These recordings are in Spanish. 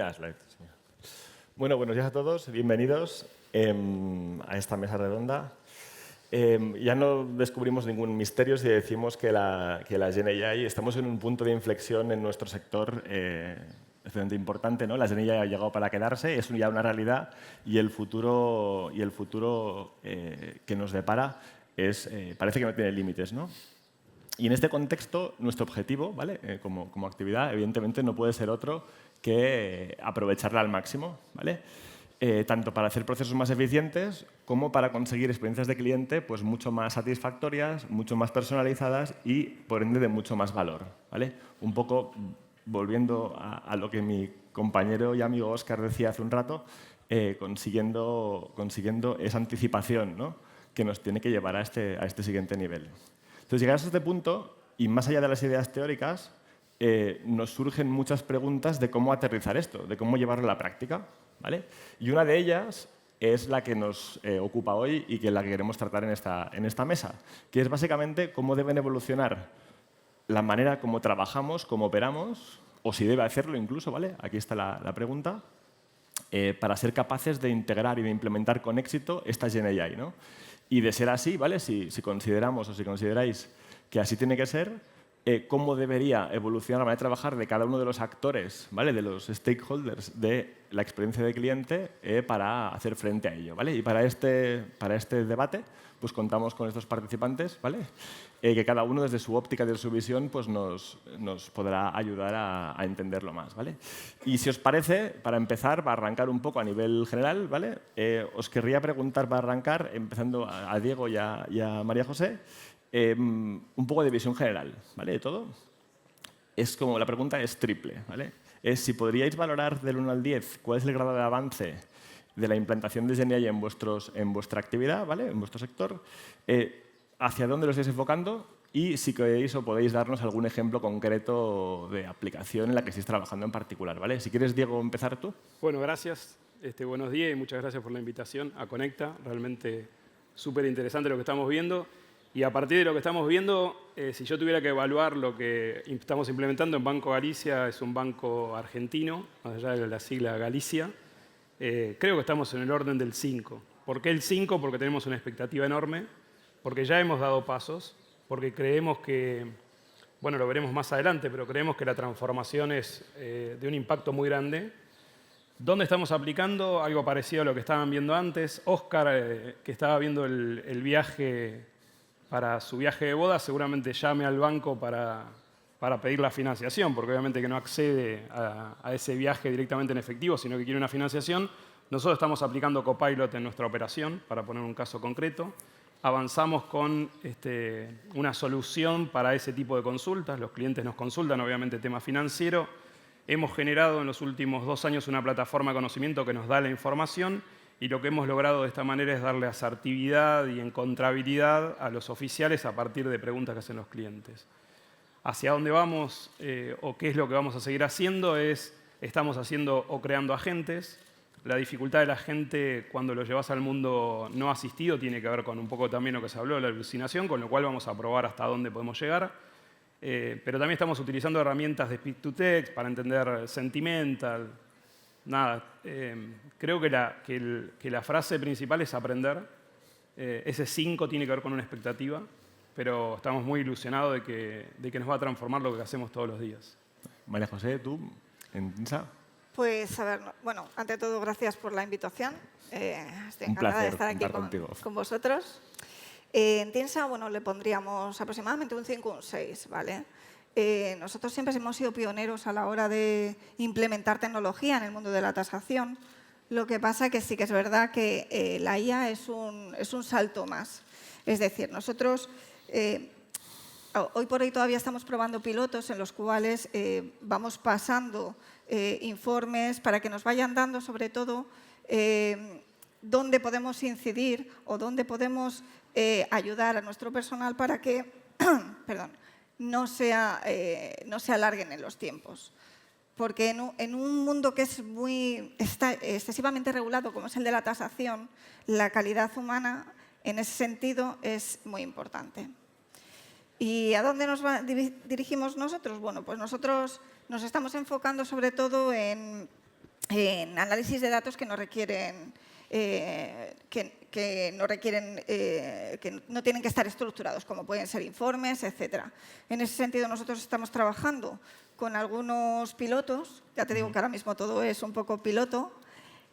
Señora Slide. Bueno, buenos días a todos. Bienvenidos a esta mesa redonda. Ya no descubrimos ningún misterio si decimos que la GenAI, estamos en un punto de inflexión en nuestro sector excelente importante, ¿no? La GenAI ha llegado para quedarse, es ya una realidad y el futuro que nos depara parece que no tiene límites, ¿no? Y en este contexto, nuestro objetivo, ¿vale? Como actividad, evidentemente, no puede ser otro que aprovecharla al máximo, ¿vale? Tanto para hacer procesos más eficientes como para conseguir experiencias de cliente pues, mucho más satisfactorias, mucho más personalizadas y, por ende, de mucho más valor, ¿vale? Un poco volviendo a lo que mi compañero y amigo Óscar decía hace un rato, consiguiendo esa anticipación, ¿no? Que nos tiene que llevar a este siguiente nivel. Entonces, llegados a este punto, y más allá de las ideas teóricas, nos surgen muchas preguntas de cómo aterrizar esto, de cómo llevarlo a la práctica, ¿vale? Y una de ellas es la que nos ocupa hoy y que es la que queremos tratar en esta mesa, que es básicamente cómo deben evolucionar la manera como trabajamos, cómo operamos, o si debe hacerlo incluso, ¿vale? Aquí está la pregunta, para ser capaces de integrar y de implementar con éxito esta GenAI, ¿no? Y de ser así, ¿vale? Si consideramos o si consideráis que así tiene que ser, cómo debería evolucionar la manera de trabajar de cada uno de los actores, ¿vale? De los stakeholders de la experiencia de cliente para hacer frente a ello, ¿vale? Y para este debate pues contamos con estos participantes, ¿vale? Que cada uno desde su óptica, desde su visión, pues nos podrá ayudar a entenderlo más, ¿vale? Y si os parece, para empezar, para arrancar un poco a nivel general, ¿vale? Os querría preguntar para arrancar, empezando a Diego y a María José, un poco de visión general, ¿vale? De todo. La pregunta es triple, ¿vale? Es si podríais valorar del 1 al 10 cuál es el grado de avance de la implantación de GenAI en vuestra actividad, ¿vale? En vuestro sector, hacia dónde lo estáis enfocando y si queréis o podéis darnos algún ejemplo concreto de aplicación en la que estéis trabajando en particular, ¿vale? Si quieres, Diego, empezar tú. Bueno, gracias. Buenos días y muchas gracias por la invitación a Conecta. Realmente súper interesante lo que estamos viendo. Y a partir de lo que estamos viendo, si yo tuviera que evaluar lo que estamos implementando en Banco Galicia, es un banco argentino, más allá de la sigla Galicia, creo que estamos en el orden del 5. ¿Por qué el 5? Porque tenemos una expectativa enorme, porque ya hemos dado pasos, porque creemos que, bueno, lo veremos más adelante, pero creemos que la transformación es de un impacto muy grande. ¿Dónde estamos aplicando? Algo parecido a lo que estaban viendo antes. Óscar, que estaba viendo el viaje para su viaje de boda, seguramente llame al banco para pedir la financiación, porque obviamente que no accede a ese viaje directamente en efectivo, sino que quiere una financiación. Nosotros estamos aplicando Copilot en nuestra operación, para poner un caso concreto. Avanzamos con una solución para ese tipo de consultas. Los clientes nos consultan, obviamente, tema financiero. Hemos generado en los últimos 2 años una plataforma de conocimiento que nos da la información y lo que hemos logrado de esta manera es darle asertividad y encontrabilidad a los oficiales a partir de preguntas que hacen los clientes. Hacia dónde vamos o qué es lo que vamos a seguir haciendo estamos haciendo o creando agentes. La dificultad de la gente cuando lo llevas al mundo no asistido tiene que ver con un poco también lo que se habló de la alucinación, con lo cual vamos a probar hasta dónde podemos llegar. Pero también estamos utilizando herramientas de speech to text para entender sentimental. Nada, creo que la frase principal es aprender. Ese 5 tiene que ver con una expectativa, pero estamos muy ilusionados de que nos va a transformar lo que hacemos todos los días. María José, ¿tú? ¿En TINSA? Pues, a ver, bueno, ante todo, gracias por la invitación. Estoy encantada de estar aquí con vosotros. En TINSA, bueno, le pondríamos aproximadamente un 5 o un 6, ¿vale? Nosotros siempre hemos sido pioneros a la hora de implementar tecnología en el mundo de la tasación. Lo que pasa es que sí que es verdad que la IA es un salto más. Es decir, nosotros hoy por hoy todavía estamos probando pilotos en los cuales vamos pasando informes para que nos vayan dando, sobre todo, dónde podemos incidir o dónde podemos ayudar a nuestro personal para que perdón, no se alarguen en los tiempos. Porque en un mundo que es está excesivamente regulado, como es el de la tasación, la calidad humana, en ese sentido, es muy importante. ¿Y a dónde nos dirigimos nosotros? Bueno, pues nosotros nos estamos enfocando sobre todo en en análisis de datos que no requieren, que no tienen que estar estructurados, como pueden ser informes, etc. En ese sentido, nosotros estamos trabajando con algunos pilotos, ya te digo que ahora mismo todo es un poco piloto,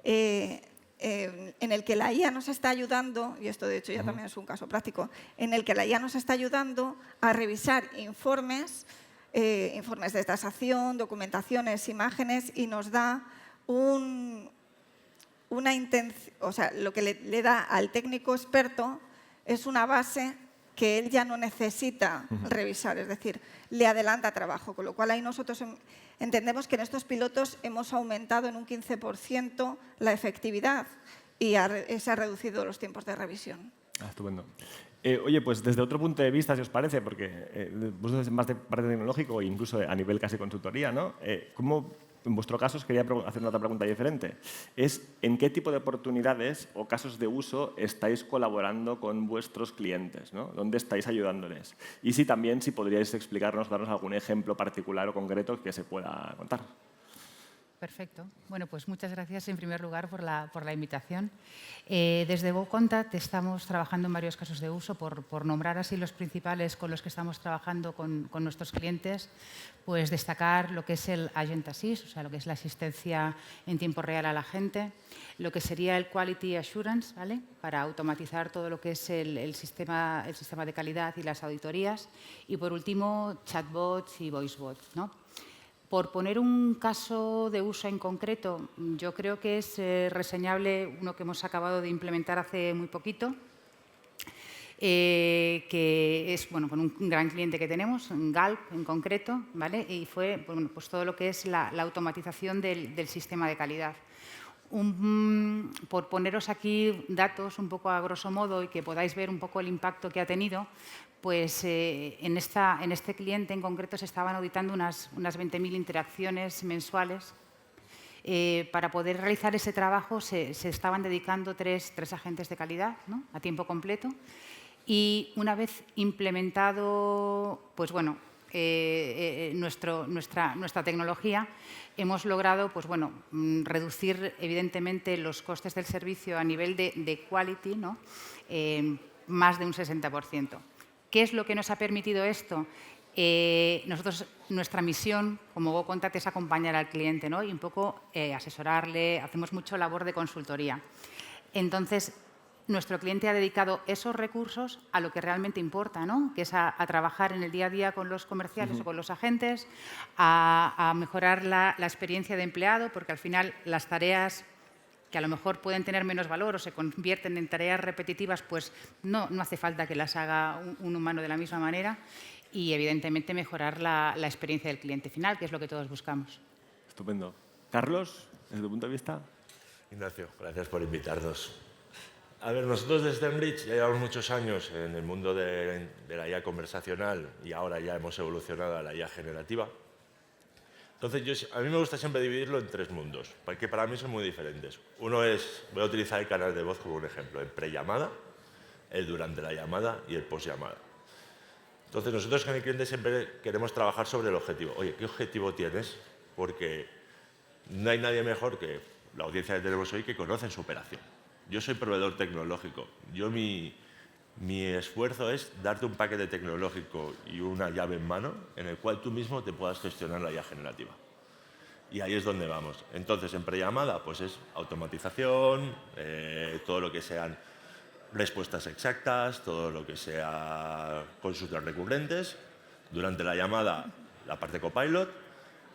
en el que la IA nos está ayudando, y esto de hecho ya también es un caso práctico, en el que la IA nos está ayudando a revisar informes de tasación, documentaciones, imágenes, y nos da una intención, o sea, lo que le da al técnico experto es una base que él ya no necesita revisar, es decir, le adelanta trabajo, con lo cual ahí nosotros entendemos que en estos pilotos hemos aumentado en un 15% la efectividad y se ha reducido los tiempos de revisión. Estupendo. Oye, pues desde otro punto de vista, si os parece, porque vosotros es más de parte tecnológico e incluso a nivel casi consultoría, ¿no? ¿Cómo, en vuestro caso, os quería hacer otra pregunta diferente? Es ¿en qué tipo de oportunidades o casos de uso estáis colaborando con vuestros clientes, ¿no? ¿Dónde estáis ayudándoles? Y si también, si podríais explicarnos, darnos algún ejemplo particular o concreto que se pueda contar. Perfecto. Bueno, pues muchas gracias en primer lugar por la invitación. Desde GoContact estamos trabajando en varios casos de uso, por nombrar así los principales con los que estamos trabajando con nuestros clientes, pues destacar lo que es el Agent Assist, o sea, lo que es la asistencia en tiempo real a la gente, lo que sería el Quality Assurance, ¿vale? Para automatizar todo lo que es el sistema de calidad y las auditorías, y por último, chatbots y voicebots, ¿no? Por poner un caso de uso en concreto, yo creo que es reseñable uno que hemos acabado de implementar hace muy poquito, que es con un gran cliente que tenemos, Galp en concreto, ¿vale? Y fue pues todo lo que es la automatización del sistema de calidad. Por poneros aquí datos un poco a grosso modo y que podáis ver un poco el impacto que ha tenido, pues en este cliente en concreto se estaban auditando unas 20.000 interacciones mensuales. Para poder realizar ese trabajo se estaban dedicando tres agentes de calidad, ¿no? A tiempo completo. Y una vez implementado, pues nuestra tecnología, hemos logrado reducir evidentemente los costes del servicio a nivel de quality, ¿no? Más de un 60%. ¿Qué es lo que nos ha permitido esto? Nuestra misión como GoContact es acompañar al cliente, ¿no? Y un poco asesorarle, hacemos mucho labor de consultoría. Entonces, nuestro cliente ha dedicado esos recursos a lo que realmente importa, ¿no? Que es a trabajar en el día a día con los comerciales o con los agentes, a mejorar la experiencia de empleado, porque al final las tareas que a lo mejor pueden tener menos valor o se convierten en tareas repetitivas, pues no hace falta que las haga un humano de la misma manera, y evidentemente mejorar la experiencia del cliente final, que es lo que todos buscamos. Estupendo. Carlos, desde tu punto de vista. Ignacio, gracias por invitarnos. A ver, nosotros desde Enrich ya llevamos muchos años en el mundo de la IA conversacional y ahora ya hemos evolucionado a la IA generativa. Entonces, a mí me gusta siempre dividirlo en tres mundos, porque para mí son muy diferentes. Uno es, voy a utilizar el canal de voz como un ejemplo, el prellamada, el durante la llamada y el postllamada. Entonces, nosotros con el cliente siempre queremos trabajar sobre el objetivo. Oye, ¿qué objetivo tienes? Porque no hay nadie mejor que la audiencia que tenemos hoy que conoce su operación. Yo soy proveedor tecnológico. Mi esfuerzo es darte un paquete tecnológico y una llave en mano en el cual tú mismo te puedas gestionar la IA generativa. Y ahí es donde vamos. Entonces, en prellamada, pues es automatización, todo lo que sean respuestas exactas, todo lo que sea consultas recurrentes. Durante la llamada, la parte copilot,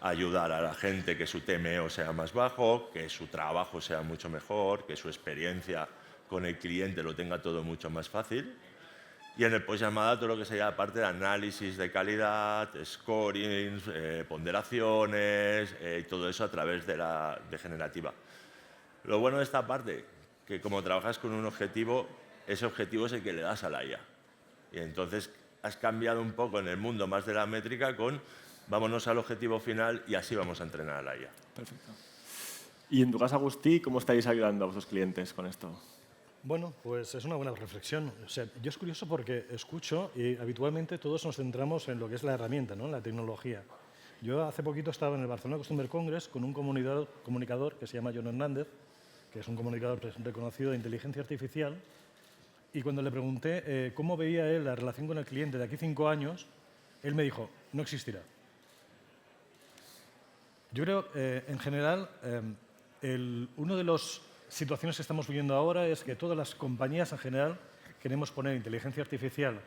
ayudar a la gente que su TMO sea más bajo, que su trabajo sea mucho mejor, que su experiencia con el cliente lo tenga todo mucho más fácil. Y en el postllamada todo lo que sería la parte de análisis de calidad, scoring, ponderaciones, y todo eso a través de generativa. Lo bueno de esta parte, que como trabajas con un objetivo, ese objetivo es el que le das a la IA. Y entonces has cambiado un poco en el mundo más de la métrica con vámonos al objetivo final y así vamos a entrenar a la IA. Perfecto. Y en tu caso, Agustí, ¿cómo estáis ayudando a vuestros clientes con esto? Bueno, pues es una buena reflexión. O sea, yo es curioso porque escucho y habitualmente todos nos centramos en lo que es la herramienta, ¿no? La tecnología. Yo hace poquito estaba en el Barcelona Customer Congress con un comunicador que se llama John Hernández, que es un comunicador reconocido de inteligencia artificial, y cuando le pregunté cómo veía él la relación con el cliente de aquí 5 años, él me dijo, no existirá. Yo creo, en general, una de las situaciones que estamos viviendo ahora es que todas las compañías en general queremos poner inteligencia artificial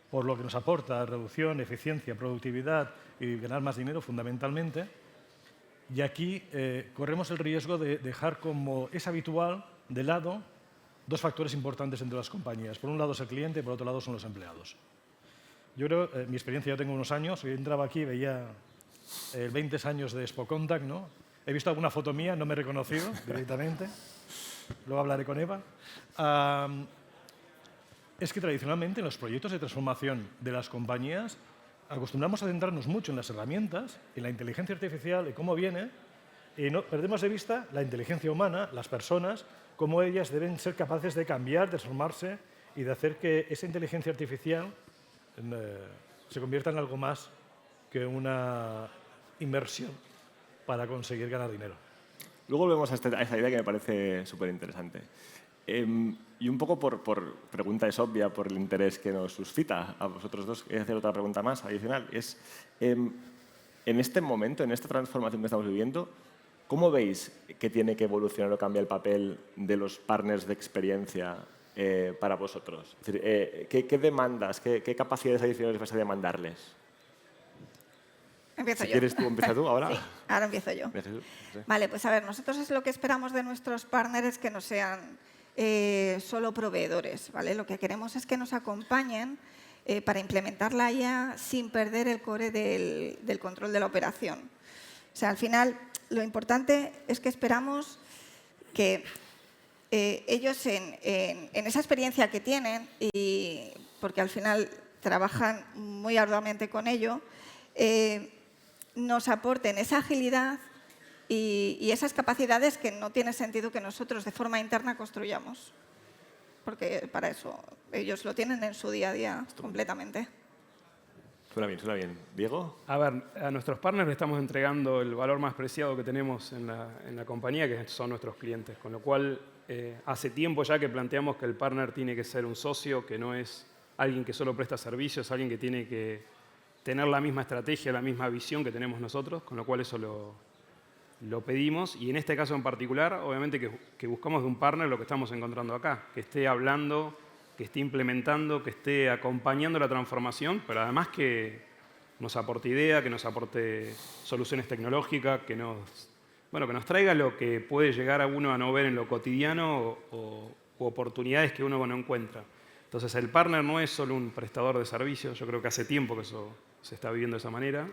por lo que nos aporta reducción, eficiencia, productividad y ganar más dinero fundamentalmente. Y aquí corremos el riesgo de dejar, como es habitual, de lado 2 factores importantes entre las compañías. Por un lado es el cliente y por otro lado son los empleados. Yo creo, mi experiencia, yo tengo unos años, yo entraba aquí y veía 20 años de Expo Contact, ¿no? He visto alguna foto mía, no me he reconocido directamente. Luego hablaré con Eva. Es que tradicionalmente en los proyectos de transformación de las compañías acostumbramos a centrarnos mucho en las herramientas, en la inteligencia artificial y cómo viene, y no perdemos de vista la inteligencia humana, las personas, cómo ellas deben ser capaces de cambiar, transformarse y de hacer que esa inteligencia artificial se convierta en algo más que una inversión para conseguir ganar dinero. Luego volvemos a esta idea que me parece súper interesante. Y un poco por pregunta es obvia, por el interés que nos suscita a vosotros dos, voy a hacer otra pregunta más adicional. Es, en este momento, en esta transformación que estamos viviendo, ¿cómo veis que tiene que evolucionar o cambiar el papel de los partners de experiencia para vosotros? Es decir, ¿qué demandas, qué capacidades adicionales vais a demandarles? Empiezo si yo. quieres tú, empieza tú ahora. Sí, ahora empiezo yo. Sí. Vale, pues a ver, nosotros es lo que esperamos de nuestros partners es que no sean solo proveedores, ¿vale? Lo que queremos es que nos acompañen para implementar la IA sin perder el core del control de la operación. O sea, al final, lo importante es que esperamos que ellos en esa experiencia que tienen, y porque al final trabajan muy arduamente con ello, nos aporten esa agilidad y esas capacidades que no tiene sentido que nosotros de forma interna construyamos. Porque para eso ellos lo tienen en su día a día completamente. Suena bien. ¿Diego? A ver, a nuestros partners le estamos entregando el valor más preciado que tenemos en la compañía, que son nuestros clientes. Con lo cual, hace tiempo ya que planteamos que el partner tiene que ser un socio, que no es alguien que solo presta servicios, alguien que tiene que tener la misma estrategia, la misma visión que tenemos nosotros, con lo cual eso lo pedimos. Y en este caso en particular, obviamente que buscamos de un partner lo que estamos encontrando acá, que esté hablando, que esté implementando, que esté acompañando la transformación, pero además que nos aporte idea, que nos aporte soluciones tecnológicas, que nos traiga lo que puede llegar a uno a no ver en lo cotidiano o oportunidades que uno no encuentra. Entonces, el partner no es solo un prestador de servicios, yo creo que hace tiempo que eso se está viviendo de esa manera.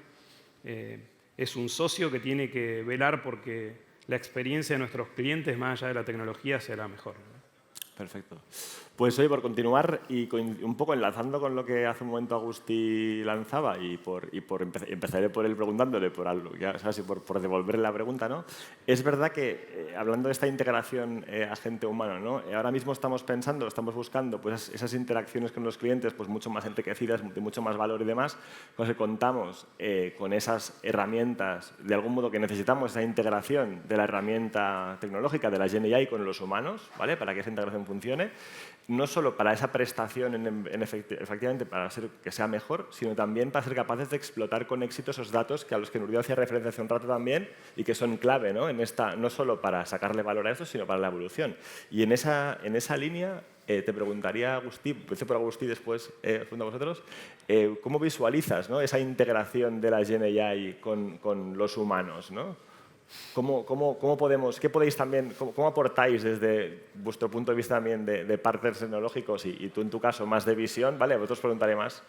Es un socio que tiene que velar porque la experiencia de nuestros clientes, más allá de la tecnología, sea la mejor. Perfecto. Pues hoy, por continuar y un poco enlazando con lo que hace un momento Agustí lanzaba empezaré por él preguntándole por algo, ya sabes, por devolverle la pregunta, ¿no? Es verdad que, hablando de esta integración agente-humano, ¿no? Ahora mismo estamos buscando pues, esas interacciones con los clientes pues, mucho más enriquecidas, de mucho más valor y demás, pues contamos con esas herramientas, de algún modo que necesitamos esa integración de la herramienta tecnológica de la GenAI con los humanos, ¿vale? Para que esa integración funcione. No solo para esa prestación, efectivamente, para que sea mejor, sino también para ser capaces de explotar con éxito esos datos a los que Nuria hacía referencia hace un rato también y que son clave, ¿no? No solo para sacarle valor a esto, sino para la evolución. Y en esa línea te preguntaría, Agustí, empecé por Agustí, después junto a vosotros, ¿cómo visualizas, ¿no? esa integración de la GenAI con los humanos, ¿no? ¿Cómo aportáis desde vuestro punto de vista también de partners tecnológicos y tú en tu caso más de visión? ¿Vale? A vosotros preguntaré más.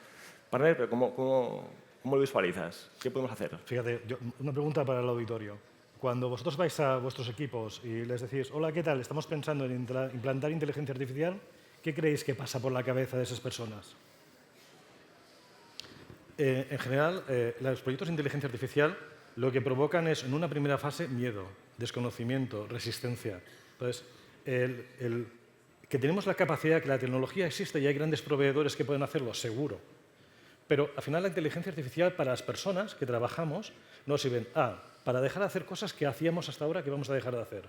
Partner, pero ¿cómo lo visualizas? ¿Qué podemos hacer? Fíjate, una pregunta para el auditorio. Cuando vosotros vais a vuestros equipos y les decís, hola, ¿qué tal? Estamos pensando en implantar inteligencia artificial, ¿qué creéis que pasa por la cabeza de esas personas? En general, los proyectos de inteligencia artificial lo que provocan es, en una primera fase, miedo, desconocimiento, resistencia. Entonces, que tenemos la capacidad, que la tecnología existe y hay grandes proveedores que pueden hacerlo, seguro. Pero al final la inteligencia artificial para las personas que trabajamos nos sirven A, para dejar de hacer cosas que hacíamos hasta ahora que vamos a dejar de hacer.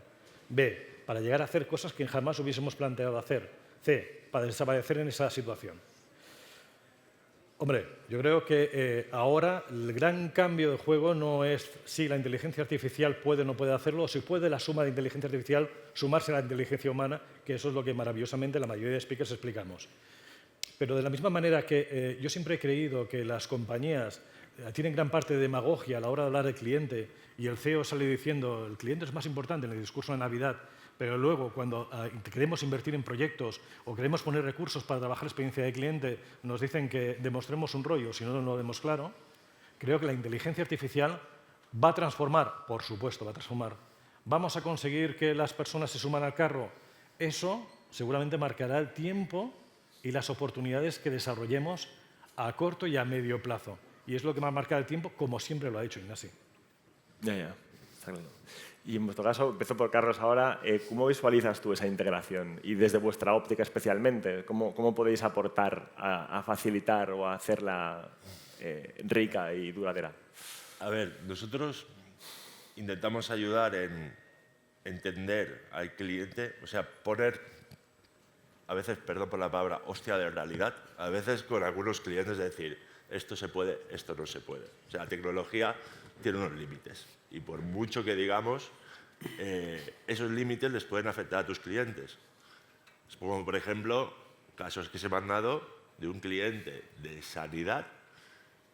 B, para llegar a hacer cosas que jamás hubiésemos planteado hacer. C, para desaparecer en esa situación. Hombre, yo creo que ahora el gran cambio de juego no es si la inteligencia artificial puede o no puede hacerlo, o si puede la suma de inteligencia artificial sumarse a la inteligencia humana, que eso es lo que maravillosamente la mayoría de speakers explicamos. Pero de la misma manera que yo siempre he creído que las compañías tienen gran parte de demagogia a la hora de hablar del cliente y el CEO sale diciendo el cliente es más importante en el discurso de Navidad, pero luego cuando queremos invertir en proyectos o queremos poner recursos para trabajar la experiencia del cliente nos dicen que demostremos un rollo, si no, no lo vemos claro. Creo que la inteligencia artificial va a transformar, por supuesto, va a transformar. ¿Vamos a conseguir que las personas se suman al carro? Eso seguramente marcará el tiempo y las oportunidades que desarrollemos a corto y a medio plazo. Y es lo que va a marcar el tiempo, como siempre lo ha hecho Ignasi. Ya, está claro. Y en vuestro caso, empiezo por Carlos ahora, ¿cómo visualizas tú esa integración? Y desde vuestra óptica especialmente, ¿cómo podéis aportar a facilitar o a hacerla rica y duradera? A ver, nosotros intentamos ayudar en entender al cliente, o sea, poner, a veces, perdón por la palabra, hostia de realidad, a veces con algunos clientes decir, esto se puede, esto no se puede. O sea, la tecnología tiene unos límites y por mucho que digamos, esos límites les pueden afectar a tus clientes. Como por ejemplo, casos que se me han dado de un cliente de sanidad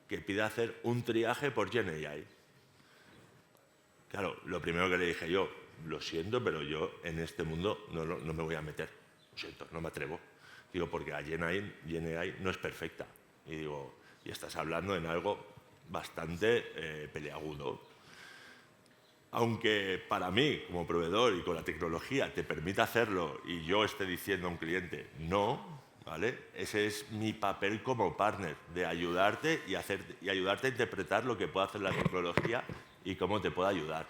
que pide hacer un triaje por GenAI. Claro, lo primero que le dije yo, lo siento, pero yo en este mundo no me voy a meter. Lo siento, no me atrevo. Digo, porque la GenAI no es perfecta. Y digo, y estás hablando en algo bastante peliagudo. Aunque para mí, como proveedor y con la tecnología, te permita hacerlo y yo esté diciendo a un cliente no, ¿vale? Ese es mi papel como partner, de ayudarte y ayudarte a interpretar lo que puede hacer la tecnología y cómo te puede ayudar.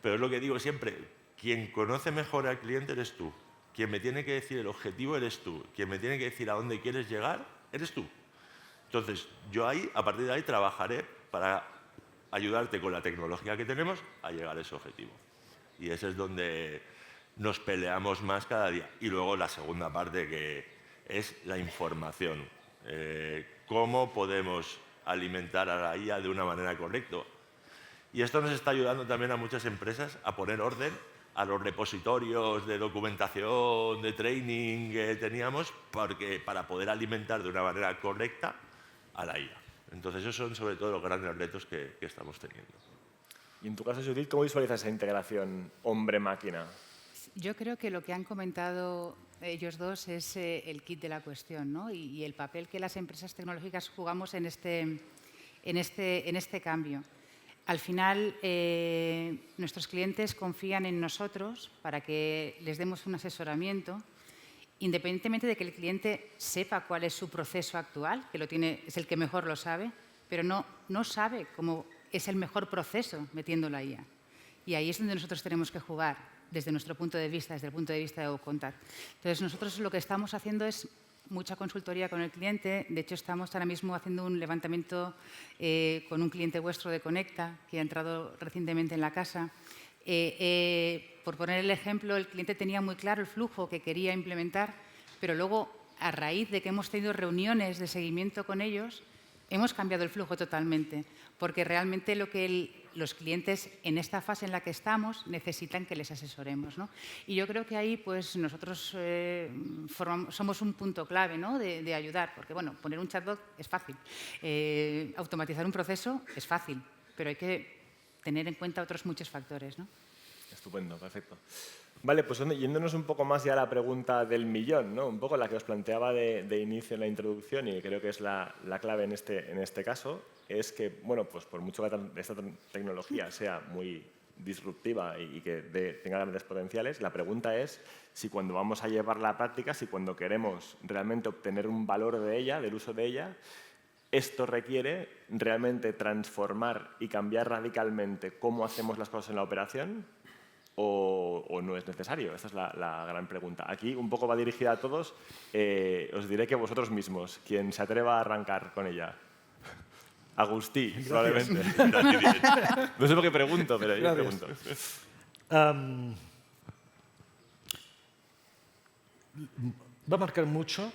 Pero es lo que digo siempre, quien conoce mejor al cliente eres tú. Quien me tiene que decir el objetivo eres tú. Quien me tiene que decir a dónde quieres llegar eres tú. Entonces, yo a partir de ahí, trabajaré para ayudarte con la tecnología que tenemos a llegar a ese objetivo. Y ese es donde nos peleamos más cada día. Y luego la segunda parte, que es la información. ¿Cómo podemos alimentar a la IA de una manera correcta? Y esto nos está ayudando también a muchas empresas a poner orden a los repositorios de documentación, de training que teníamos, para poder alimentar de una manera correcta a la IA. Entonces, esos son sobre todo los grandes retos que estamos teniendo. Y en tu caso, Judith, ¿cómo visualizas esa integración hombre-máquina? Yo creo que lo que han comentado ellos dos es el kit de la cuestión, ¿no? Y el papel que las empresas tecnológicas jugamos en este cambio. Al final, nuestros clientes confían en nosotros para que les demos un asesoramiento, independientemente de que el cliente sepa cuál es su proceso actual, que es el que mejor lo sabe, pero no sabe cómo es el mejor proceso metiendo la IA. Y ahí es donde nosotros tenemos que jugar, desde nuestro punto de vista, desde el punto de vista de GoContact. Entonces, nosotros lo que estamos haciendo es mucha consultoría con el cliente. De hecho, estamos ahora mismo haciendo un levantamiento con un cliente vuestro de Conecta, que ha entrado recientemente en la casa. Por poner el ejemplo, el cliente tenía muy claro el flujo que quería implementar, pero luego, a raíz de que hemos tenido reuniones de seguimiento con ellos, hemos cambiado el flujo totalmente, porque realmente lo que los clientes en esta fase en la que estamos necesitan que les asesoremos, ¿no? Y yo creo que ahí pues, nosotros somos un punto clave, ¿no? de ayudar, porque bueno, poner un chatbot es fácil, automatizar un proceso es fácil, pero hay que tener en cuenta otros muchos factores, ¿no? Estupendo, perfecto. Vale, pues yéndonos un poco más ya a la pregunta del millón, ¿no? Un poco la que os planteaba de inicio en la introducción, y creo que es la clave en este caso, es que, bueno, pues por mucho que esta tecnología sea muy disruptiva y que tenga grandes potenciales, la pregunta es si cuando vamos a llevarla a la práctica, si cuando queremos realmente obtener un valor de ella, del uso de ella, esto requiere realmente transformar y cambiar radicalmente cómo hacemos las cosas en la operación, o no es necesario? Esta es la gran pregunta. Aquí un poco va dirigida a todos. Os diré que vosotros mismos, quien se atreva a arrancar con ella. Agustí, probablemente. No sé por qué pregunto, pero yo pregunto. Va a marcar mucho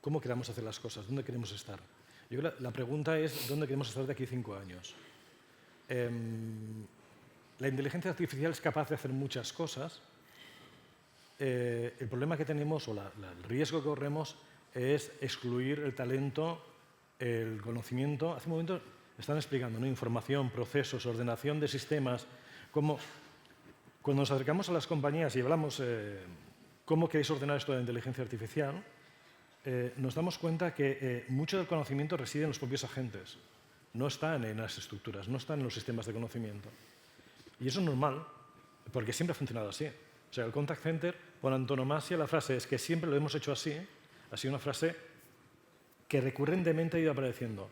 cómo queramos hacer las cosas, dónde queremos estar. Yo creo que la pregunta es dónde queremos estar de aquí a 5 años. La inteligencia artificial es capaz de hacer muchas cosas. El problema que tenemos, o el riesgo que corremos, es excluir el talento, el conocimiento. Hace un momento están explicando, ¿no? Información, procesos, ordenación de sistemas. Cuando nos acercamos a las compañías y hablamos cómo queréis ordenar esto de la inteligencia artificial, nos damos cuenta que mucho del conocimiento reside en los propios agentes. No están en las estructuras, no están en los sistemas de conocimiento. Y eso es normal, porque siempre ha funcionado así. O sea, el contact center, por antonomasia, la frase es que siempre lo hemos hecho así, ha sido una frase que recurrentemente ha ido apareciendo.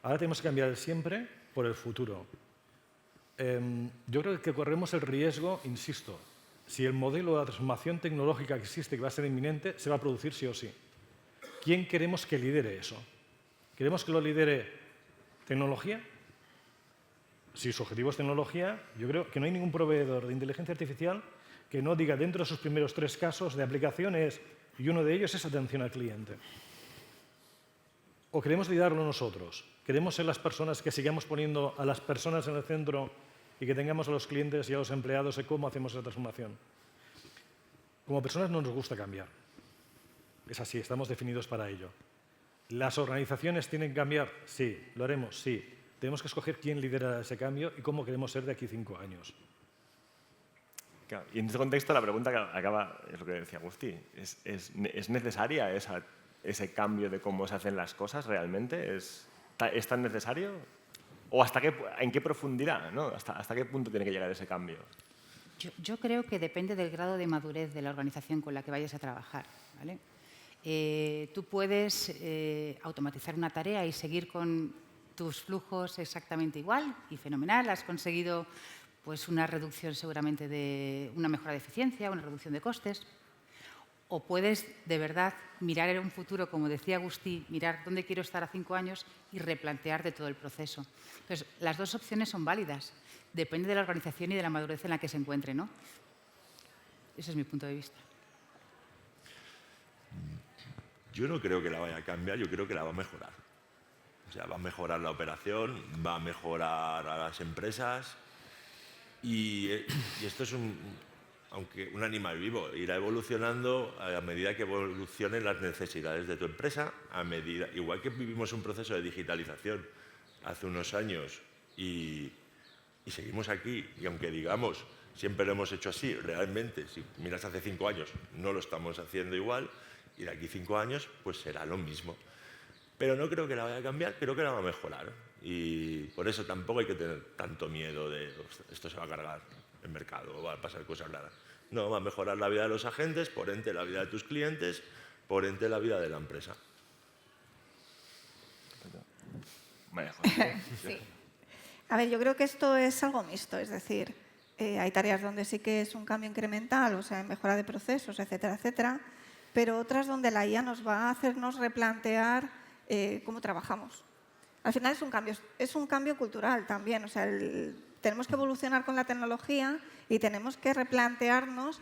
Ahora tenemos que cambiar el siempre por el futuro. Yo creo que corremos el riesgo, insisto, si el modelo de la transformación tecnológica que existe, que va a ser inminente, se va a producir sí o sí. ¿Quién queremos que lidere eso? ¿Queremos que lo lidere tecnología? Si su objetivo es tecnología, yo creo que no hay ningún proveedor de inteligencia artificial que no diga dentro de sus primeros 3 casos de aplicaciones, y uno de ellos es atención al cliente. ¿O queremos liderarlo nosotros? ¿Queremos ser las personas que sigamos poniendo a las personas en el centro y que tengamos a los clientes y a los empleados en cómo hacemos esa transformación? Como personas no nos gusta cambiar. Es así, estamos definidos para ello. ¿Las organizaciones tienen que cambiar? Sí. ¿Lo haremos? Sí. Tenemos que escoger quién lidera ese cambio y cómo queremos ser de aquí 5 años. Claro, y en este contexto la pregunta que acaba es lo que decía Agustí. ¿Es necesaria ese cambio de cómo se hacen las cosas realmente? ¿Es tan necesario? ¿O en qué profundidad, ¿no? ¿Hasta qué punto tiene que llegar ese cambio? Yo creo que depende del grado de madurez de la organización con la que vayas a trabajar, ¿vale? Tú puedes automatizar una tarea y seguir con tus flujos exactamente igual y fenomenal. Has conseguido pues, una reducción seguramente de una mejora de eficiencia, una reducción de costes. O puedes de verdad mirar en un futuro, como decía Agustí, mirar dónde quiero estar a 5 años y replantearte todo el proceso. Entonces, las dos opciones son válidas. Depende de la organización y de la madurez en la que se encuentre, ¿no? Ese es mi punto de vista. Yo no creo que la vaya a cambiar, yo creo que la va a mejorar. O sea, va a mejorar la operación, va a mejorar a las empresas y esto es aunque un animal vivo, irá evolucionando a medida que evolucionen las necesidades de tu empresa, igual que vivimos un proceso de digitalización hace unos años y seguimos aquí, y aunque digamos siempre lo hemos hecho así, realmente, si miras hace 5 años, no lo estamos haciendo igual, y de aquí 5 años, pues será lo mismo. Pero no creo que la vaya a cambiar, creo que la va a mejorar. Y por eso tampoco hay que tener tanto miedo de esto se va a cargar el mercado o va a pasar cosas raras. No, va a mejorar la vida de los agentes, por ende la vida de tus clientes, por ende la vida de la empresa. Sí. A ver, yo creo que esto es algo mixto, es decir, hay tareas donde sí que es un cambio incremental, o sea, mejora de procesos, etcétera, etcétera, pero otras donde la IA nos va a hacernos replantear cómo trabajamos. Al final es un cambio cultural también, o sea, tenemos que evolucionar con la tecnología y tenemos que replantearnos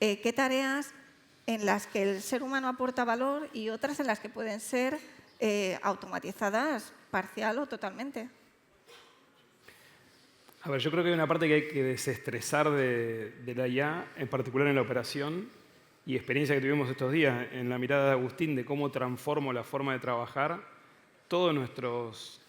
qué tareas en las que el ser humano aporta valor y otras en las que pueden ser automatizadas parcial o totalmente. A ver, yo creo que hay una parte que hay que desestresar de la IA, en particular en la operación, y experiencia que tuvimos estos días en la mirada de Agustín de cómo transformo la forma de trabajar. Todos nuestros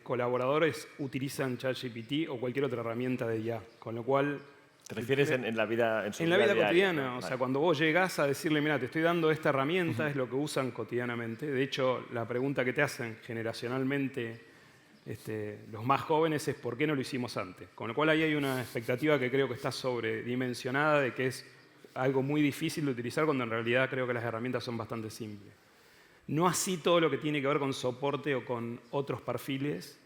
colaboradores utilizan ChatGPT o cualquier otra herramienta de IA, con lo cual... ¿Te refieres en la vida en la vida cotidiana? Vale. O sea, cuando vos llegás a decirle, mira, te estoy dando esta herramienta, es lo que usan cotidianamente. De hecho, la pregunta que te hacen generacionalmente los más jóvenes es ¿por qué no lo hicimos antes? Con lo cual ahí hay una expectativa que creo que está sobredimensionada de que es algo muy difícil de utilizar cuando en realidad creo que las herramientas son bastante simples. No así todo lo que tiene que ver con soporte o con otros perfiles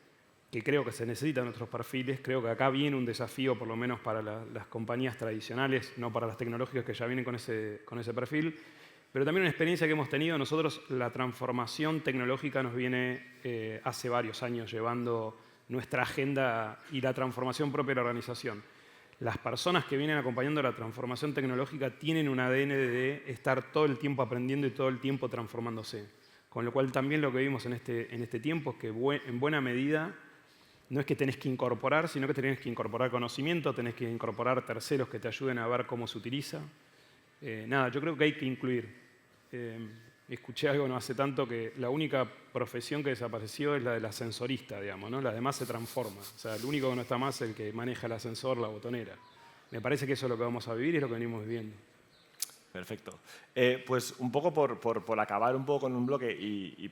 que creo que se necesitan otros perfiles. Creo que acá viene un desafío, por lo menos para las compañías tradicionales, no para las tecnológicas que ya vienen con ese perfil. Pero también una experiencia que hemos tenido nosotros, la transformación tecnológica nos viene hace varios años llevando nuestra agenda y la transformación propia de la organización. Las personas que vienen acompañando la transformación tecnológica tienen un ADN de estar todo el tiempo aprendiendo y todo el tiempo transformándose. Con lo cual también lo que vimos en este tiempo es que en buena medida no es que tenés que incorporar, sino que tenés que incorporar conocimiento, tenés que incorporar terceros que te ayuden a ver cómo se utiliza. Yo creo que hay que incluir. Escuché algo no hace tanto que la única profesión que desapareció es la del ascensorista, digamos, ¿no? Las demás se transforman. O sea, el único que no está más es el que maneja el ascensor, la botonera. Me parece que eso es lo que vamos a vivir y es lo que venimos viviendo. Perfecto. Pues un poco por acabar un poco con un bloque y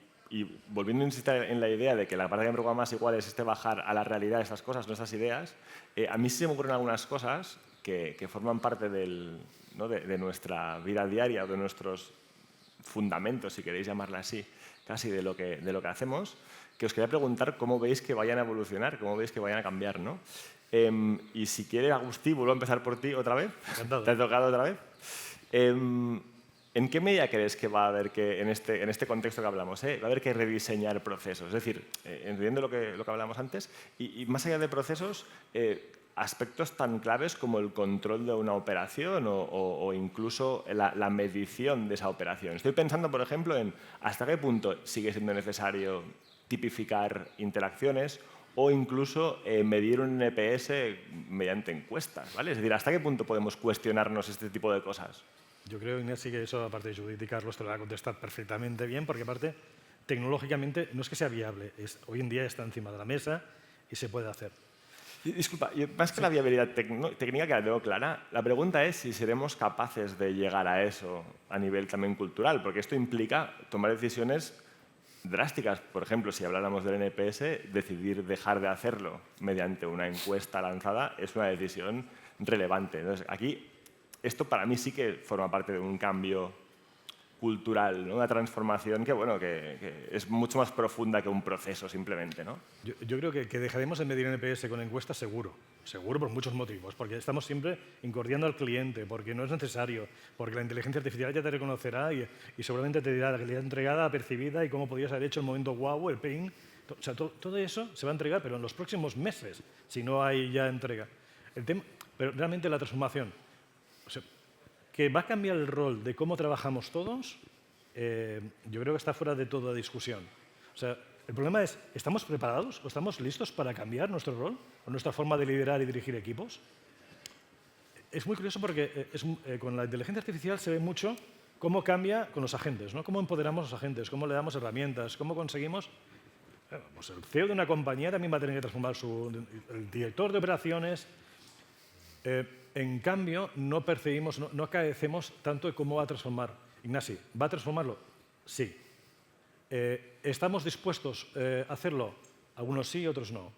volviendo a insistir en la idea de que la parte que me preocupa más igual es bajar a la realidad de estas cosas, nuestras ideas, a mí sí se me ocurren algunas cosas que forman parte de nuestra vida diaria o de nuestros fundamentos, si queréis llamarla así, casi de lo que hacemos, que os quería preguntar cómo veis que vayan a evolucionar, cómo veis que vayan a cambiar, ¿no? Y si quiere, Agustí, vuelvo a empezar por ti otra vez. Encantado. ¿Te ha tocado otra vez? ¿En qué medida crees que va a haber que, en este contexto que hablamos, va a haber que rediseñar procesos? Es decir, entendiendo lo que hablamos antes, y más allá de procesos, aspectos tan claves como el control de una operación o incluso la medición de esa operación. Estoy pensando, por ejemplo, en hasta qué punto sigue siendo necesario tipificar interacciones o incluso medir un NPS mediante encuestas, ¿vale? Es decir, ¿hasta qué punto podemos cuestionarnos este tipo de cosas? Yo creo, Inés, sí que eso, aparte de Judith y Carlos, te lo va a contestar perfectamente bien, porque aparte, tecnológicamente, no es que sea viable, hoy en día está encima de la mesa y se puede hacer. Disculpa, más que la viabilidad técnica, que la tengo clara, la pregunta es si seremos capaces de llegar a eso a nivel también cultural, porque esto implica tomar decisiones drásticas. Por ejemplo, si habláramos del NPS, decidir dejar de hacerlo mediante una encuesta lanzada es una decisión relevante. Entonces, aquí, esto para mí sí que forma parte de un cambio cultural, ¿no? Una transformación que es mucho más profunda que un proceso simplemente, ¿no? Yo creo que dejaremos de medir NPS con encuestas seguro por muchos motivos, porque estamos siempre incordiando al cliente, porque no es necesario, porque la inteligencia artificial ya te reconocerá y seguramente te dirá la calidad entregada, percibida y cómo podrías haber hecho el momento guau, el ping. O sea, todo eso se va a entregar, pero en los próximos meses, si no hay ya entrega. Pero realmente la transformación, o sea, que va a cambiar el rol de cómo trabajamos todos, yo creo que está fuera de toda discusión. O sea, el problema es, ¿estamos preparados o estamos listos para cambiar nuestro rol o nuestra forma de liderar y dirigir equipos? Es muy curioso porque con la inteligencia artificial se ve mucho cómo cambia con los agentes, ¿no? Cómo empoderamos a los agentes, cómo le damos herramientas, cómo conseguimos... Pues el CEO de una compañía también va a tener que transformar el director de operaciones. En cambio, no percibimos, no acaecemos tanto de cómo va a transformar. Ignasi, ¿va a transformarlo? Sí. ¿Estamos dispuestos a hacerlo? Algunos sí, otros no.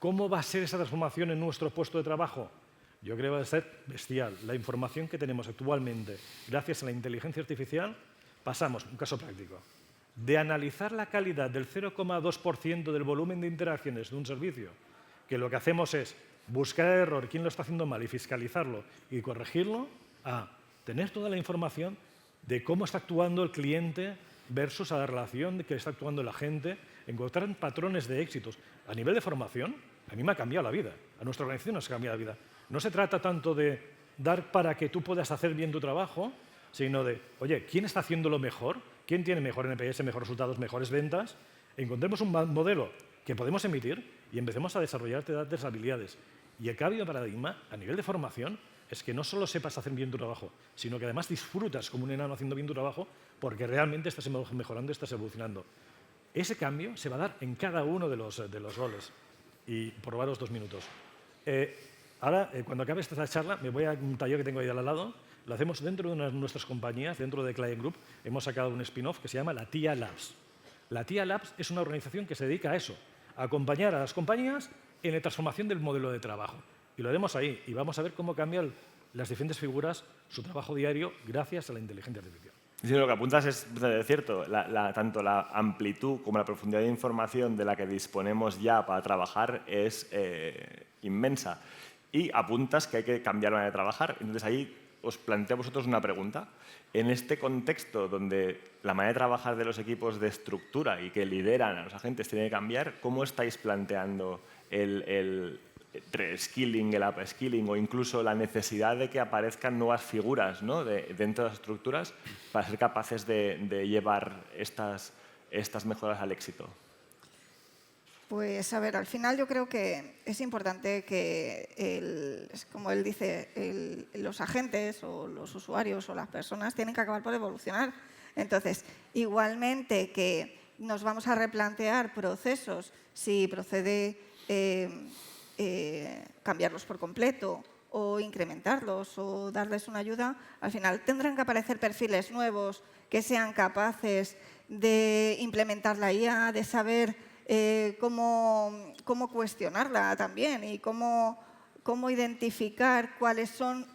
¿Cómo va a ser esa transformación en nuestro puesto de trabajo? Yo creo que va a ser bestial. La información que tenemos actualmente, gracias a la inteligencia artificial, pasamos, un caso práctico, de analizar la calidad del 0,2% del volumen de interacciones de un servicio, que lo que hacemos es buscar el error, quién lo está haciendo mal y fiscalizarlo y corregirlo, a tener toda la información de cómo está actuando el cliente versus a la relación de que está actuando el agente, encontrar patrones de éxitos. A nivel de formación, a mí me ha cambiado la vida, a nuestra organización nos ha cambiado la vida. No se trata tanto de dar para que tú puedas hacer bien tu trabajo, sino de, oye, ¿quién está haciéndolo mejor? ¿Quién tiene mejor NPS, mejores resultados, mejores ventas? Encontremos un modelo que podemos emitir y empecemos a desarrollar esas habilidades. Y el cambio de paradigma a nivel de formación es que no solo sepas hacer bien tu trabajo, sino que además disfrutas como un enano haciendo bien tu trabajo porque realmente estás mejorando, estás evolucionando. Ese cambio se va a dar en cada uno de los roles. Y por robaros 2 minutos. Ahora, cuando acabe esta charla, me voy a un taller que tengo ahí al lado. Lo hacemos dentro de una de nuestras compañías, dentro de Client Group. Hemos sacado un spin-off que se llama la TIA Labs. La TIA Labs es una organización que se dedica a eso, a acompañar a las compañías en la transformación del modelo de trabajo. Y lo haremos ahí y vamos a ver cómo cambian las diferentes figuras su trabajo diario gracias a la inteligencia artificial. Sí, lo que apuntas es cierto. Tanto la amplitud como la profundidad de información de la que disponemos ya para trabajar es inmensa. Y apuntas que hay que cambiar la manera de trabajar. Entonces ahí os planteo a vosotros una pregunta. En este contexto donde la manera de trabajar de los equipos de estructura y que lideran a los agentes tiene que cambiar, ¿cómo estáis planteando el reskilling, el upskilling o incluso la necesidad de que aparezcan nuevas figuras, ¿no?, dentro de las estructuras para ser capaces de llevar estas mejoras al éxito? Pues a ver, al final yo creo que es importante que, como él dice, los agentes o los usuarios o las personas tienen que acabar por evolucionar. Entonces, igualmente que nos vamos a replantear procesos si procede cambiarlos por completo o incrementarlos o darles una ayuda, al final tendrán que aparecer perfiles nuevos que sean capaces de implementar la IA, de saber cómo cuestionarla también y cómo identificar cuáles son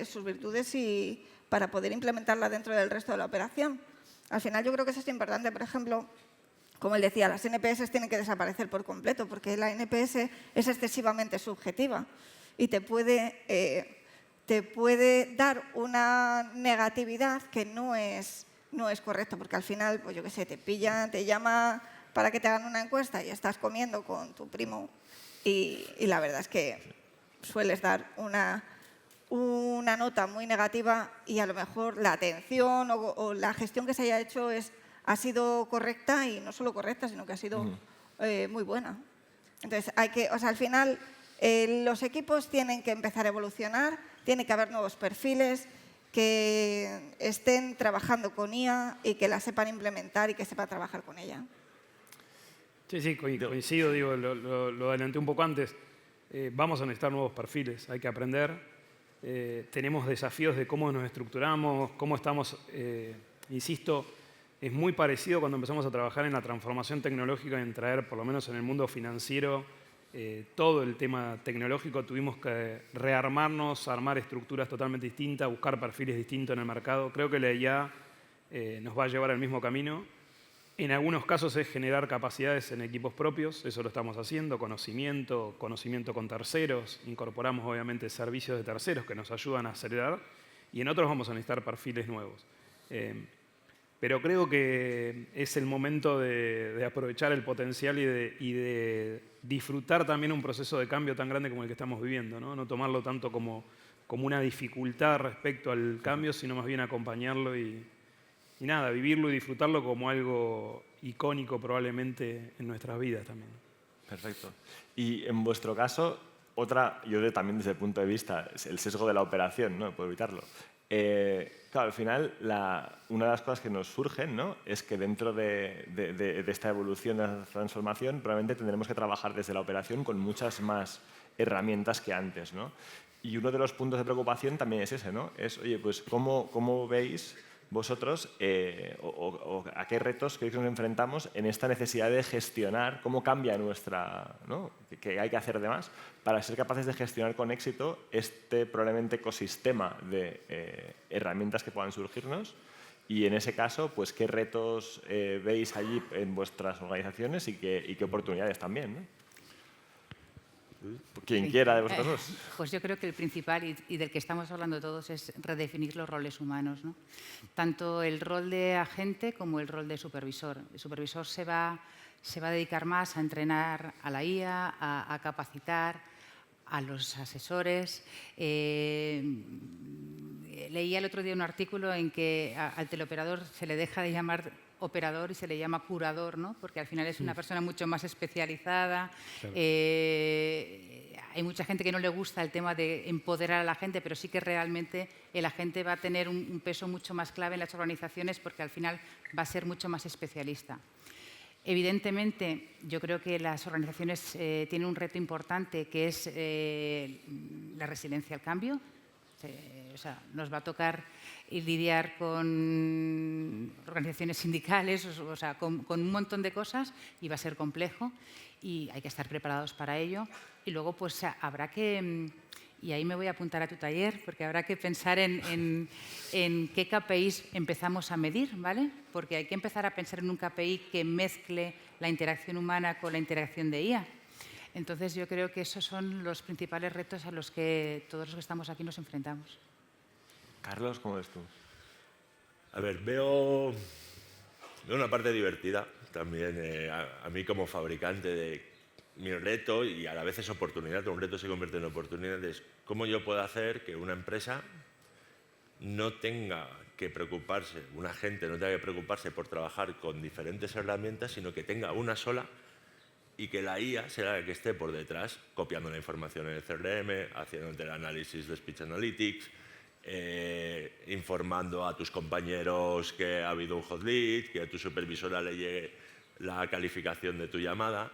sus virtudes y para poder implementarla dentro del resto de la operación. Al final yo creo que eso es importante. Por ejemplo, como él decía, las NPS tienen que desaparecer por completo porque la NPS es excesivamente subjetiva y te puede dar una negatividad que no es correcta, porque al final, pues yo qué sé, te pillan, te llama para que te hagan una encuesta y estás comiendo con tu primo y la verdad es que sueles dar una nota muy negativa y a lo mejor la atención o la gestión que se haya hecho ha sido correcta y no solo correcta, sino que ha sido muy buena. Entonces, al final los equipos tienen que empezar a evolucionar, tiene que haber nuevos perfiles que estén trabajando con IA y que la sepan implementar y que sepan trabajar con ella. Sí, coincido, digo, lo adelanté un poco antes. Vamos a necesitar nuevos perfiles, hay que aprender. Tenemos desafíos de cómo nos estructuramos, cómo estamos, insisto, es muy parecido cuando empezamos a trabajar en la transformación tecnológica, en traer, por lo menos en el mundo financiero, todo el tema tecnológico. Tuvimos que rearmarnos, armar estructuras totalmente distintas, buscar perfiles distintos en el mercado. Creo que la IA nos va a llevar al mismo camino. En algunos casos es generar capacidades en equipos propios, eso lo estamos haciendo, conocimiento con terceros, incorporamos obviamente servicios de terceros que nos ayudan a acelerar y en otros vamos a necesitar perfiles nuevos. Pero creo que es el momento de aprovechar el potencial y de disfrutar también un proceso de cambio tan grande como el que estamos viviendo, ¿no? No tomarlo tanto como una dificultad respecto al cambio, sino más bien acompañarlo y nada, vivirlo y disfrutarlo como algo icónico probablemente en nuestras vidas también. Perfecto. Y en vuestro caso, yo también desde el punto de vista, el sesgo de la operación, no puedo evitarlo. Claro, al final, una de las cosas que nos surgen, ¿no?, es que dentro de esta evolución, de esta transformación, probablemente tendremos que trabajar desde la operación con muchas más herramientas que antes, ¿no? Y uno de los puntos de preocupación también es ese, ¿no? Es, oye, pues, ¿cómo veis vosotros o a qué retos creéis que nos enfrentamos en esta necesidad de gestionar, cómo cambia ¿no?, qué hay que hacer de más para ser capaces de gestionar con éxito este probablemente ecosistema de herramientas que puedan surgirnos? Y en ese caso, pues, ¿qué retos veis allí en vuestras organizaciones y qué oportunidades también, ¿no? Quien quiera de vosotros dos. Pues yo creo que el principal y del que estamos hablando todos es redefinir los roles humanos, ¿no? Tanto el rol de agente como el rol de supervisor. El supervisor se va a dedicar más a entrenar a la IA, a capacitar a los asesores. Leía el otro día un artículo en que al teleoperador se le deja de llamar operador y se le llama curador, ¿no? Porque al final es una persona mucho más especializada. Claro. Hay mucha gente que no le gusta el tema de empoderar a la gente, pero sí que realmente el agente va a tener un peso mucho más clave en las organizaciones porque al final va a ser mucho más especialista. Evidentemente, yo creo que las organizaciones tienen un reto importante que es la resiliencia al cambio. O sea, nos va a tocar lidiar con organizaciones sindicales, o sea, con un montón de cosas y va a ser complejo y hay que estar preparados para ello. Y luego pues habrá que Y ahí me voy a apuntar a tu taller, porque habrá que pensar en qué KPIs empezamos a medir, ¿vale? Porque hay que empezar a pensar en un KPI que mezcle la interacción humana con la interacción de IA. Entonces, yo creo que esos son los principales retos a los que todos los que estamos aquí nos enfrentamos. Carlos, ¿cómo ves tú? A ver, veo una parte divertida también a mí como fabricante de mi reto, y a la vez es oportunidad, un reto se convierte en oportunidad, es cómo yo puedo hacer que una empresa no tenga que preocuparse, una gente no tenga que preocuparse por trabajar con diferentes herramientas, sino que tenga una sola y que la IA será la que esté por detrás, copiando la información en el CRM, haciéndote el análisis de Speech Analytics, informando a tus compañeros que ha habido un hot lead, que a tu supervisora le llegue la calificación de tu llamada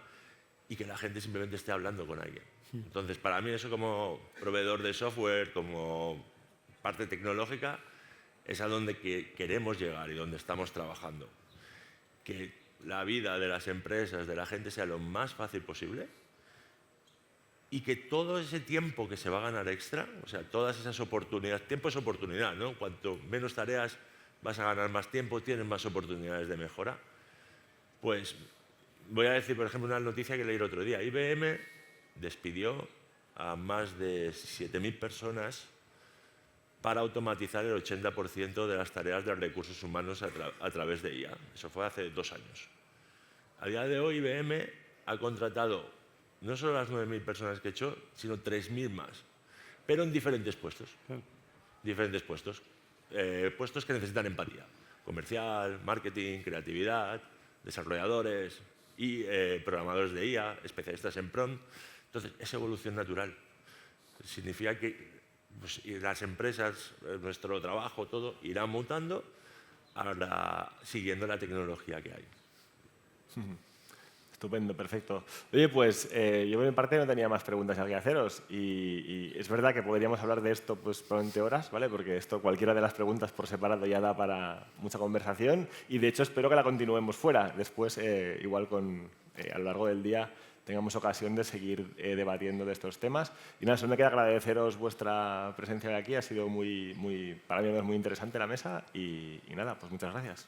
y que la gente simplemente esté hablando con alguien. Entonces, para mí eso como proveedor de software, como parte tecnológica, es a donde queremos llegar y donde estamos trabajando. Que la vida de las empresas, de la gente, sea lo más fácil posible y que todo ese tiempo que se va a ganar extra, o sea, todas esas oportunidades, tiempo es oportunidad, ¿no? Cuanto menos tareas vas a ganar más tiempo, tienes más oportunidades de mejora. Pues voy a decir, por ejemplo, una noticia que leí el otro día. IBM despidió a más de 7.000 personas para automatizar el 80% de las tareas de recursos humanos a través de IA. Eso fue hace 2 años. A día de hoy, IBM ha contratado no solo las 9.000 personas que echó, sino 3.000 más, pero en diferentes puestos. Diferentes puestos. Puestos que necesitan empatía. Comercial, marketing, creatividad, desarrolladores y programadores de IA, especialistas en prompt. Entonces, es evolución natural. Significa que pues, las empresas, nuestro trabajo, todo, irá mutando siguiendo la tecnología que hay. Estupendo, perfecto. Oye, pues yo en parte no tenía más preguntas que haceros y es verdad que podríamos hablar de esto pues probablemente horas, ¿vale? Porque esto, cualquiera de las preguntas por separado ya da para mucha conversación y de hecho espero que la continuemos fuera. Después, igual a lo largo del día tengamos ocasión de seguir debatiendo de estos temas. Y nada, solo me queda agradeceros vuestra presencia de aquí. Ha sido para mí es muy interesante la mesa y nada, pues muchas gracias.